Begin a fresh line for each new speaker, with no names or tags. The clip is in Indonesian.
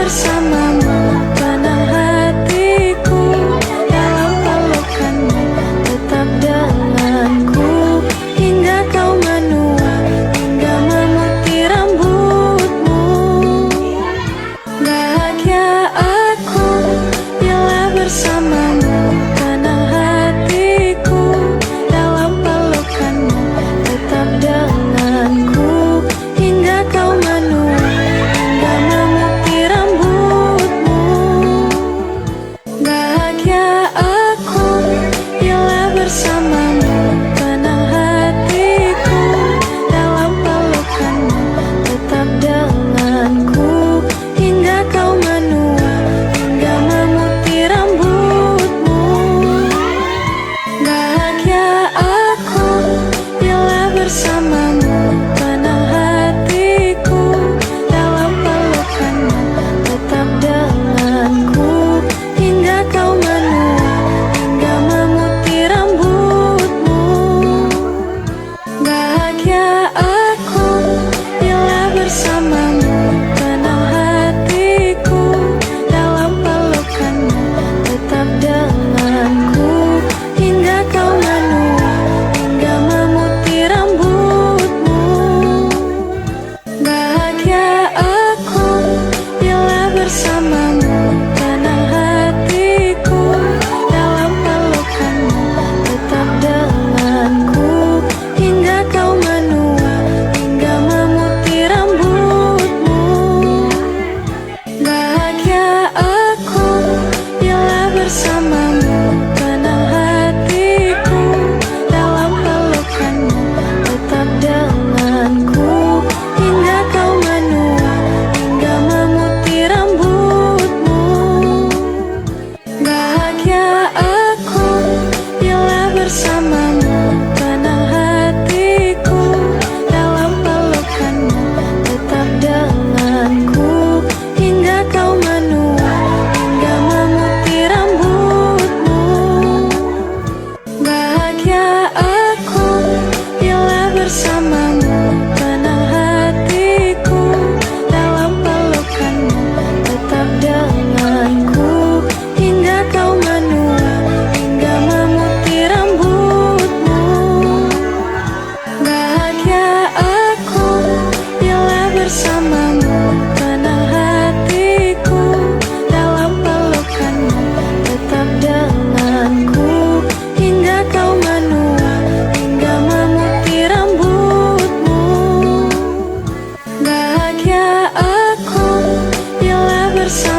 bersamamu, tenang hatiku dalam pelukanmu, tetap denganku hingga kau menua, hingga memutih rambutmu. Bahagia aku bila bersamamu, tenang hatiku dalam pelukanmu, tetap denganku hingga kau menua, hingga memutih rambutmu. Bahagia aku bila bersamamu, tenang hatiku dalam pelukanmu, tetap denganku hingga kau menua, hingga memutih rambutmu. Bahagia aku bila bersamamu, tenang hatiku dalam pelukanmu, tetap denganku hingga kau menua, hingga memutih rambutmu. Bahagia aku bila bersamamu, tenang hatiku dalam pelukanmu, tetap denganku hingga kau menua, hingga memutih rambutmu. Bahagia aku bila bersamamu, tenang hatiku dalam pelukanmu, tetap denganku hingga kau menua, hingga memutih rambutmu. Bahagia aku bila bersamamu, tenang hatiku dalam pelukanmu, tetap denganku hingga kau menua, hingga memutih rambutmu. Bahagia aku bila bersamamu, tenang hatiku dalam pelukanmu, tetap denganku hingga kau menua, hingga memutih rambutmu. Bahagia aku bila bersamamu, tenang hatiku dalam pelukanmu, tetap denganku hingga kau menua, hingga memutih rambutmu. Bahagia aku bila bersamamu, tenang hatiku dalam pelukanmu, tetap denganku hingga kau menua, hingga memutih rambutmu. Bahagia aku bila bersamamu,